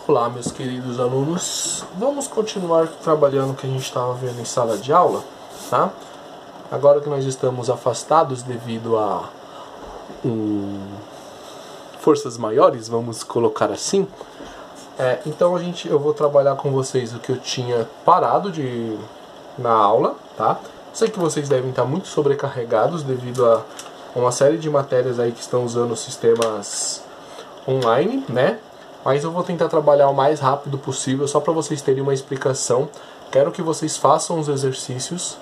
Olá, meus queridos alunos, vamos continuar trabalhando o que a gente estava vendo em sala de aula, tá? Agora que nós estamos afastados devido a forças maiores, vamos colocar assim, então eu vou trabalhar com vocês o que eu tinha parado na aula, tá? Sei que vocês devem estar muito sobrecarregados devido a uma série de matérias aí que estão usando sistemas online, né? Mas eu vou tentar trabalhar o mais rápido possível, só para vocês terem uma explicação. Quero que vocês façam os exercícios,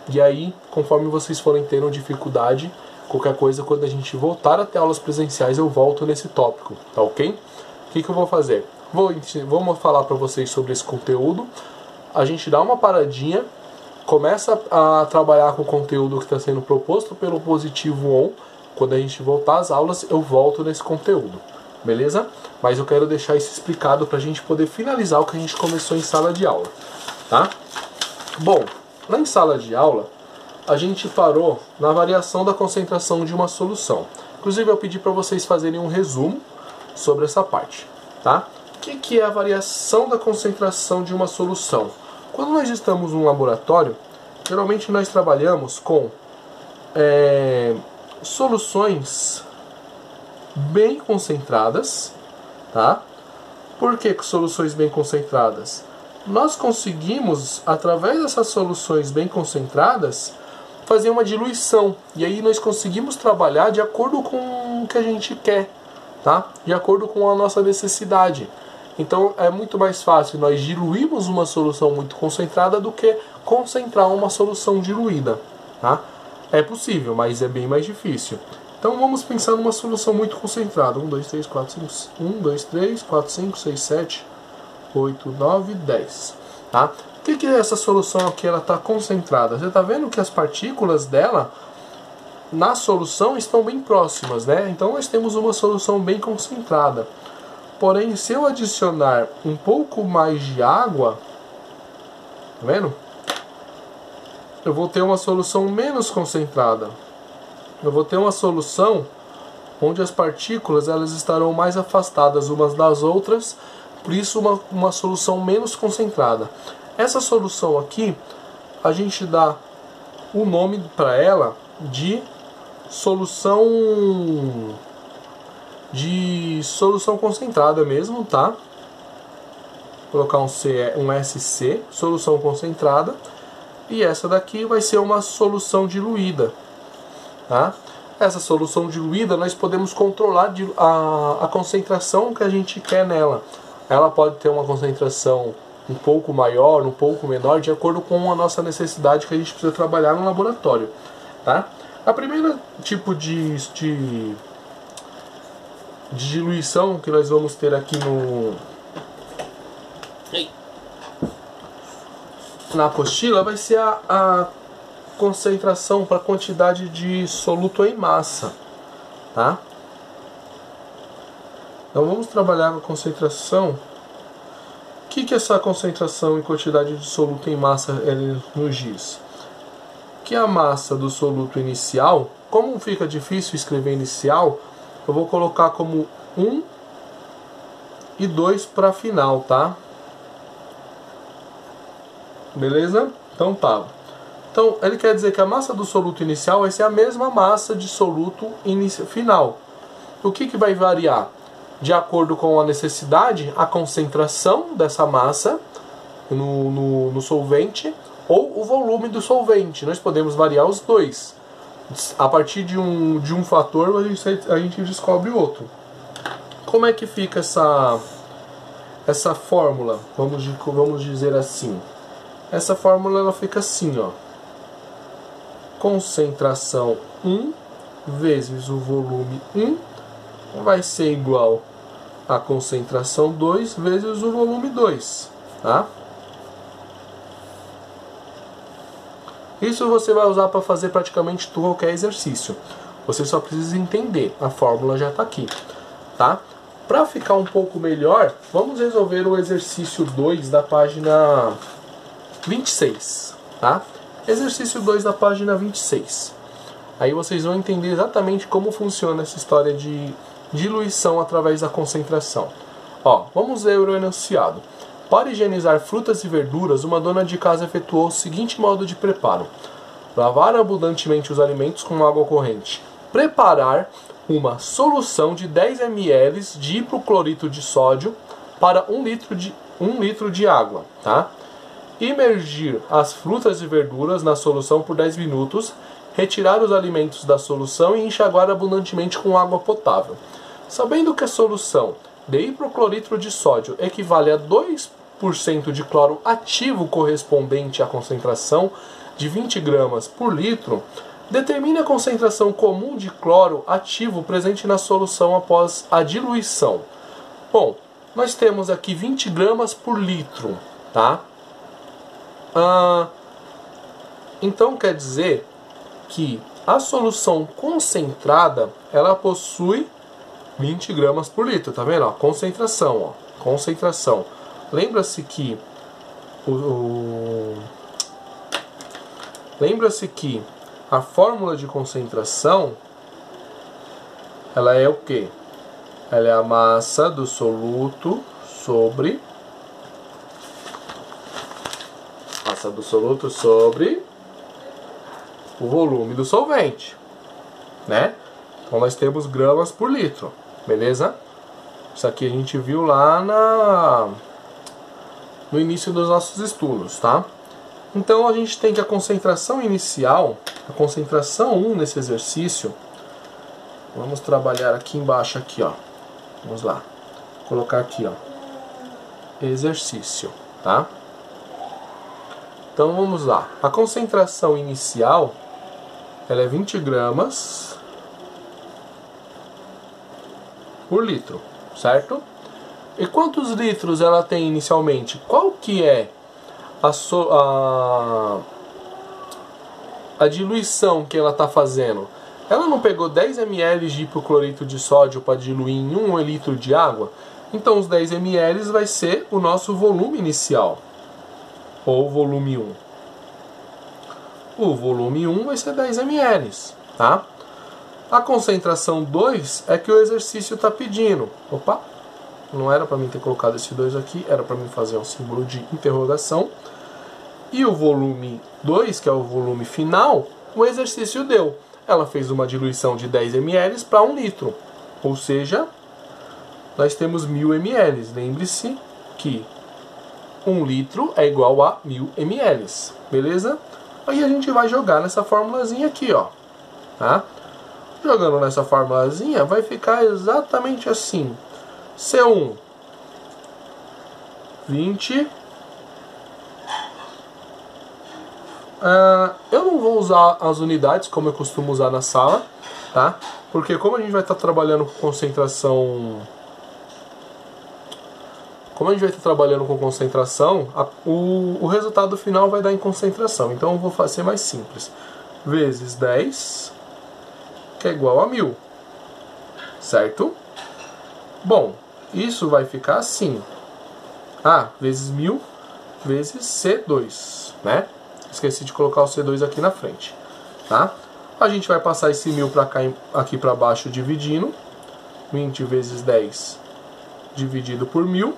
e aí, conforme vocês forem tendo dificuldade, qualquer coisa, quando a gente voltar a ter aulas presenciais, eu volto nesse tópico, tá ok? O que eu vou fazer? Vou falar para vocês sobre esse conteúdo, a gente dá uma paradinha, começa a trabalhar com o conteúdo que está sendo proposto pelo Positivo On. Quando a gente voltar às aulas, eu volto nesse conteúdo. Beleza? Mas eu quero deixar isso explicado para a gente poder finalizar o que a gente começou em sala de aula, tá? Bom, lá em sala de aula, a gente parou na variação da concentração de uma solução. Inclusive, eu pedi para vocês fazerem um resumo sobre essa parte, tá? O que é a variação da concentração de uma solução? Quando nós estamos num laboratório, geralmente nós trabalhamos com soluções bem concentradas, tá? Por que soluções bem concentradas? Nós conseguimos, através dessas soluções bem concentradas, fazer uma diluição, e aí nós conseguimos trabalhar de acordo com o que a gente quer, tá? De acordo com a nossa necessidade. Então é muito mais fácil nós diluirmos uma solução muito concentrada do que concentrar uma solução diluída, tá? É possível, mas é bem mais difícil. Então vamos pensar numa solução muito concentrada. 1, 2, 3, 4, 5, 1, 2, 3, 4, 5, 6, 7, 8, 9, 10. Tá? O que é essa solução aqui? Ela está concentrada. Você está vendo que as partículas dela na solução estão bem próximas, né? Então nós temos uma solução bem concentrada. Porém, se eu adicionar um pouco mais de água, tá vendo? Eu vou ter uma solução menos concentrada. Eu vou ter uma solução onde as partículas elas estarão mais afastadas umas das outras, por isso uma solução menos concentrada. Essa solução aqui, a gente dá o nome para ela de solução concentrada mesmo, tá? Vou colocar um SC, solução concentrada, e essa daqui vai ser uma solução diluída. Tá? Essa solução diluída nós podemos controlar a concentração que a gente quer nela. Ela pode ter uma concentração um pouco maior, um pouco menor, de acordo com a nossa necessidade que a gente precisa trabalhar no laboratório. Tá? A primeira tipo de diluição que nós vamos ter aqui na apostila vai ser a concentração para quantidade de soluto em massa, tá? Então vamos trabalhar com a concentração. O que é essa concentração em quantidade de soluto em massa nos diz? Que a massa do soluto inicial, como fica difícil escrever inicial, eu vou colocar como 1 e 2 para final, tá? Beleza? Então tá. Então, ele quer dizer que a massa do soluto inicial vai ser a mesma massa de soluto final. O que vai variar? De acordo com a necessidade, a concentração dessa massa no solvente ou o volume do solvente. Nós podemos variar os dois. A partir de um fator, a gente descobre o outro. Como é que fica essa fórmula? Vamos dizer assim. Essa fórmula ela fica assim, ó. Concentração 1 vezes o volume 1 vai ser igual a concentração 2 vezes o volume 2, tá? Isso você vai usar para fazer praticamente qualquer exercício. Você só precisa entender, a fórmula já está aqui, tá? Para ficar um pouco melhor, vamos resolver o exercício 2 da página 26, tá? Exercício 2 da página 26. Aí vocês vão entender exatamente como funciona essa história de diluição através da concentração. Ó, vamos ler o enunciado. Para higienizar frutas e verduras, uma dona de casa efetuou o seguinte modo de preparo: lavar abundantemente os alimentos com água corrente. Preparar uma solução de 10 ml de hipoclorito de sódio para 1 litro de água, tá? Imergir as frutas e verduras na solução por 10 minutos, retirar os alimentos da solução e enxaguar abundantemente com água potável. Sabendo que a solução de hipoclorito de sódio equivale a 2% de cloro ativo correspondente à concentração de 20 gramas por litro, determine a concentração comum de cloro ativo presente na solução após a diluição. Bom, nós temos aqui 20 gramas por litro, tá? Então quer dizer que a solução concentrada, ela possui 20 gramas por litro, tá vendo? Ó, concentração, ó, concentração. Lembra-se que a fórmula de concentração, ela é o quê? Ela é a massa do soluto sobre o volume do solvente, né? Então nós temos gramas por litro, beleza? Isso aqui a gente viu lá no início dos nossos estudos, tá? Então a gente tem que a concentração inicial, a concentração 1 nesse exercício, vamos trabalhar aqui embaixo, aqui, ó. Vamos lá, vou colocar aqui, ó, exercício, tá? Então vamos lá, a concentração inicial, ela é 20 gramas por litro, certo? E quantos litros ela tem inicialmente? Qual que é a diluição que ela está fazendo? Ela não pegou 10 ml de hipoclorito de sódio para diluir em 1 litro de água? Então os 10 ml vai ser o nosso volume inicial, ou volume 1. O volume 1 vai ser 10 ml, tá? A concentração 2 é que o exercício está pedindo. Opa, não era para mim ter colocado esse 2 aqui, era para mim fazer um símbolo de interrogação. E o volume 2, que é o volume final, o exercício deu. Ela fez uma diluição de 10 ml para 1 litro. Ou seja, nós temos 1000 ml. Lembre-se que 1 litro é igual a 1000 ml. Beleza? Aí a gente vai jogar nessa formulazinha aqui, ó. Tá? Jogando nessa formulazinha, vai ficar exatamente assim. C1, 20. Eu não vou usar as unidades como eu costumo usar na sala, tá? Porque como a gente vai estar trabalhando com concentração, o resultado final vai dar em concentração. Então eu vou fazer mais simples. Vezes 10, que é igual a 1000, certo? Bom, isso vai ficar assim. Vezes 1000 vezes C2, né? Esqueci de colocar o C2 aqui na frente, tá? A gente vai passar esse 1000 para cá, aqui para baixo, dividindo. 20 vezes 10 dividido por 1000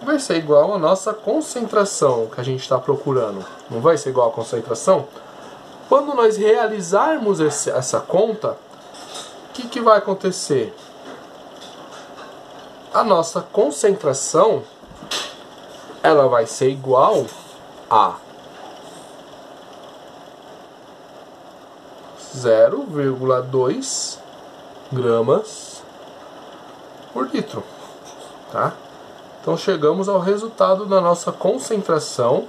vai ser igual a nossa concentração que a gente está procurando. Não vai ser igual a concentração? Quando nós realizarmos essa conta, o que vai acontecer? A nossa concentração, ela vai ser igual a 0,2 gramas por litro, tá? Então chegamos ao resultado da nossa concentração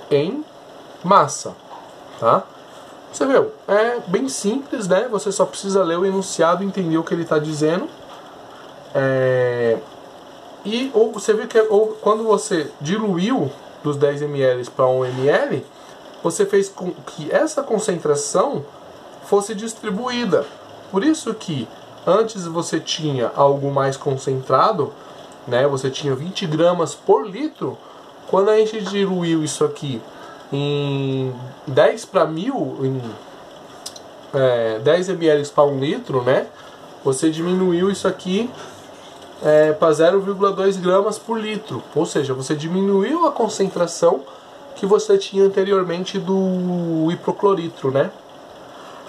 em massa, tá? Você viu? É bem simples, né? Você só precisa ler o enunciado e entender o que ele está dizendo. Ou você viu que quando você diluiu dos 10 ml para 1 ml, você fez com que essa concentração fosse distribuída. Por isso que antes você tinha algo mais concentrado, né? Você tinha 20 gramas por litro. Quando a gente diluiu isso aqui em 10 para 1000, 10 ml para 1 litro, né? Você diminuiu isso aqui para 0,2 gramas por litro. Ou seja, você diminuiu a concentração que você tinha anteriormente do hiprocloritro, né?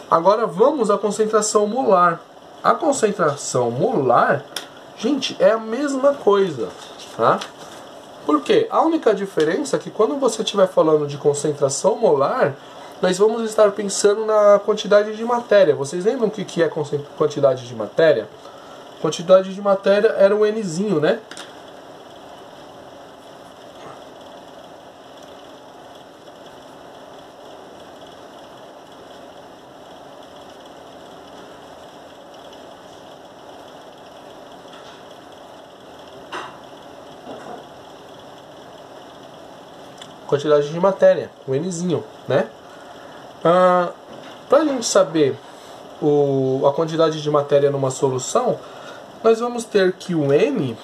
Agora vamos à concentração molar. A concentração molar, gente, é a mesma coisa, tá? Por quê? A única diferença é que quando você estiver falando de concentração molar, nós vamos estar pensando na quantidade de matéria. Vocês lembram o que é quantidade de matéria? Quantidade de matéria era o Nzinho, né? Quantidade de matéria, o Nzinho, né? Para a gente saber a quantidade de matéria numa solução, nós vamos ter que o N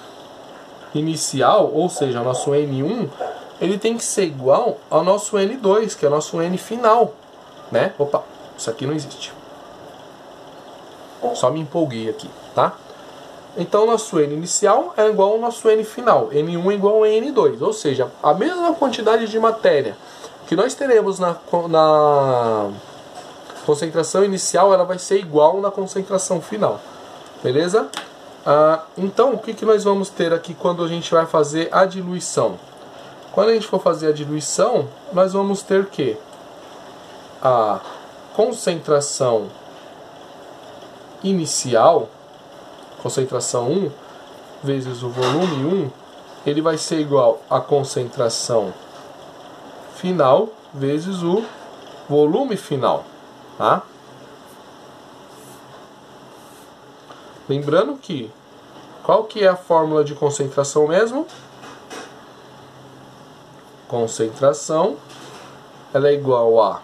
inicial, ou seja, o nosso N1, ele tem que ser igual ao nosso N2, que é o nosso N final, né? Opa, isso aqui não existe. Só me empolguei aqui, tá? Então, o nosso N inicial é igual ao nosso N final. N1 é igual ao N2, ou seja, a mesma quantidade de matéria que nós teremos na concentração inicial, ela vai ser igual na concentração final. Beleza? Então, o que nós vamos ter aqui quando a gente vai fazer a diluição? Quando a gente for fazer a diluição, nós vamos ter que a concentração inicial, concentração 1, vezes o volume 1, ele vai ser igual à concentração final vezes o volume final, tá? Lembrando que, qual que é a fórmula de concentração mesmo? Concentração, ela é igual a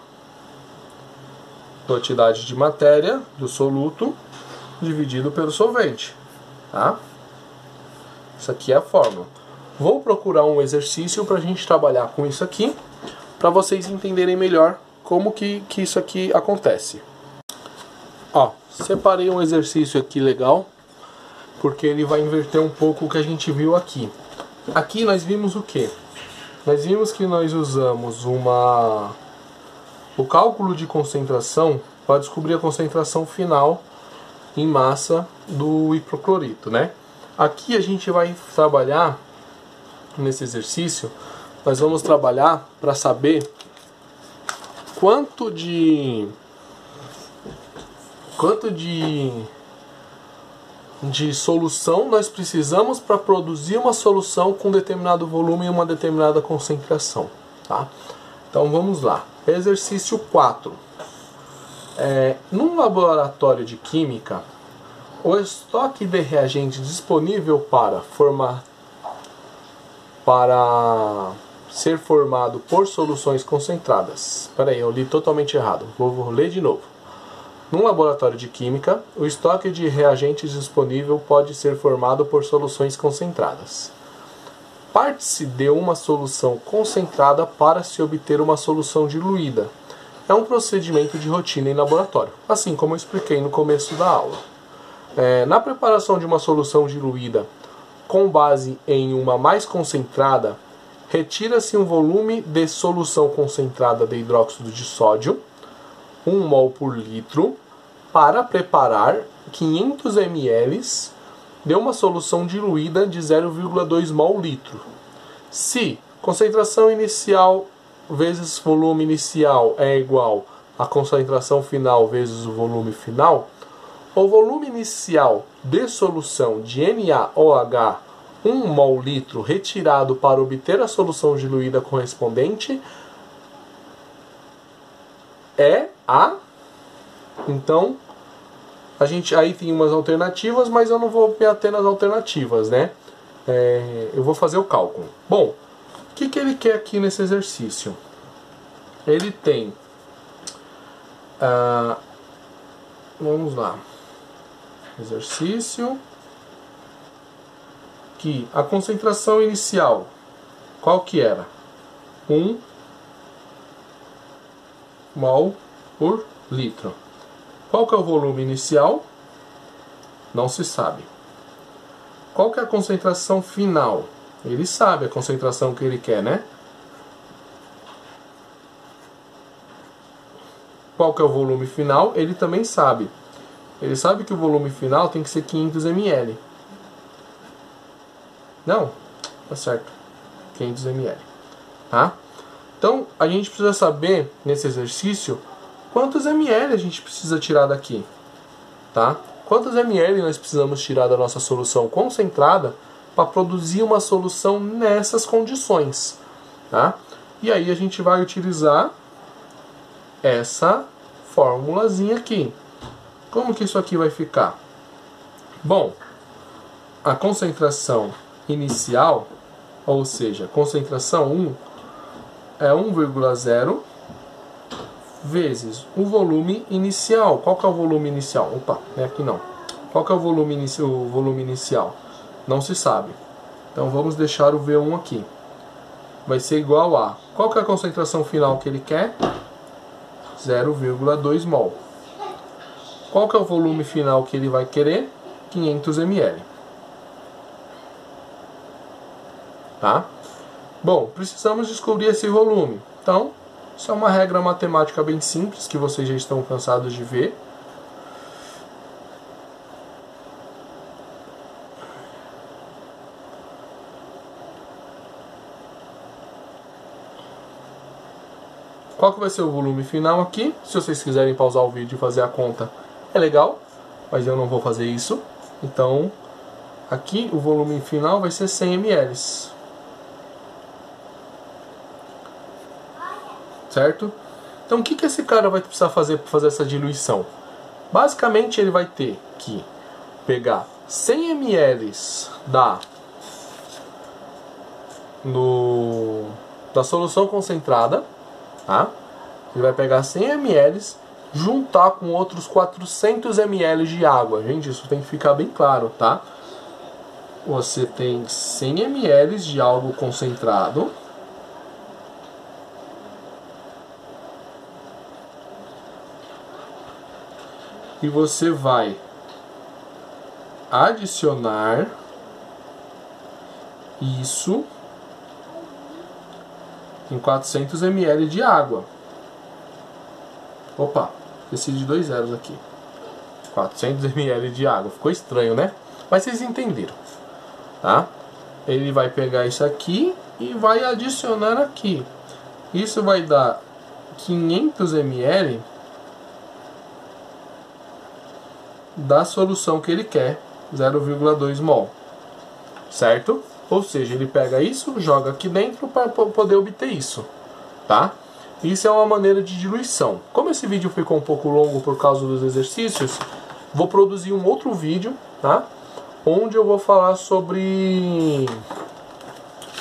quantidade de matéria do soluto dividido pelo solvente, tá? Isso aqui é a fórmula. Vou procurar um exercício para a gente trabalhar com isso aqui, para vocês entenderem melhor como que isso aqui acontece. Ó, separei um exercício aqui legal, porque ele vai inverter um pouco o que a gente viu aqui. Aqui nós vimos o quê? Nós vimos que nós usamos o cálculo de concentração para descobrir a concentração final em massa do hiproclorito, né? Aqui a gente vai trabalhar, nesse exercício, nós vamos trabalhar para saber quanto de solução nós precisamos para produzir uma solução com determinado volume e uma determinada concentração, tá? Então vamos lá. Exercício 4. Num laboratório de química, o estoque de reagentes disponível para ser formado por soluções concentradas. Espera aí, eu li totalmente errado. Vou ler de novo. Num laboratório de química, o estoque de reagentes disponível pode ser formado por soluções concentradas. Parte-se de uma solução concentrada para se obter uma solução diluída. É um procedimento de rotina em laboratório, assim como eu expliquei no começo da aula. Na preparação de uma solução diluída com base em uma mais concentrada, retira-se um volume de solução concentrada de hidróxido de sódio, 1 mol por litro, para preparar 500 ml de uma solução diluída de 0,2 mol litro. Se concentração inicial vezes volume inicial é igual à concentração final vezes o volume final, o volume inicial de solução de NaOH 1 mol litro retirado para obter a solução diluída correspondente é a... Então, a gente aí tem umas alternativas, mas eu não vou me ater nas alternativas, né? Eu vou fazer o cálculo. Bom, o que ele quer aqui nesse exercício? Ele tem... vamos lá. Exercício... que a concentração inicial, qual que era? 1 mol por litro. Qual que é o volume inicial? Não se sabe. qual que é a concentração final? Ele sabe a concentração que ele quer, né? Qual que é o volume final? Ele também sabe. Ele sabe que o volume final tem que ser 500 ml. Não, tá certo. 500 ml. Tá? Então, a gente precisa saber, nesse exercício, quantos ml a gente precisa tirar daqui. Tá? Quantos ml nós precisamos tirar da nossa solução concentrada para produzir uma solução nessas condições. Tá? E aí a gente vai utilizar essa formulazinha aqui. Como que isso aqui vai ficar? Bom, a concentração inicial, ou seja, concentração 1 é 1,0 vezes o volume inicial. Qual que é o volume inicial? Opa, não é aqui não. Qual que é o volume inicial? Não se sabe. Então vamos deixar o V1 aqui. Vai ser igual a... Qual que é a concentração final que ele quer? 0,2 mol. Qual que é o volume final que ele vai querer? 500 ml. Tá? Bom, precisamos descobrir esse volume. Então, isso é uma regra matemática bem simples que vocês já estão cansados de ver. Qual que vai ser o volume final aqui? Se vocês quiserem pausar o vídeo e fazer a conta, é legal, mas eu não vou fazer isso. Então, aqui o volume final vai ser 100 ml. Certo? Então, o que esse cara vai precisar fazer para fazer essa diluição? Basicamente, ele vai ter que pegar 100 ml da solução concentrada. Tá? Ele vai pegar 100 ml, juntar com outros 400 ml de água. Gente, isso tem que ficar bem claro, tá? Você tem 100 ml de algo concentrado. E você vai adicionar isso em 400 ml de água. Opa, esqueci de 2 zeros aqui. 400 ml de água. Ficou estranho, né? Mas vocês entenderam. Tá? Ele vai pegar isso aqui e vai adicionar aqui. Isso vai dar 500 ml da solução que ele quer, 0,2 mol. Certo? Ou seja, ele pega isso, joga aqui dentro para poder obter isso, tá? Isso é uma maneira de diluição. Como esse vídeo ficou um pouco longo por causa dos exercícios, vou produzir um outro vídeo, tá? Onde eu vou falar sobre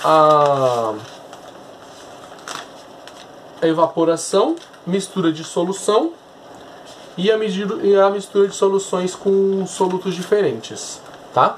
a evaporação, mistura de solução e a mistura de soluções com solutos diferentes, tá?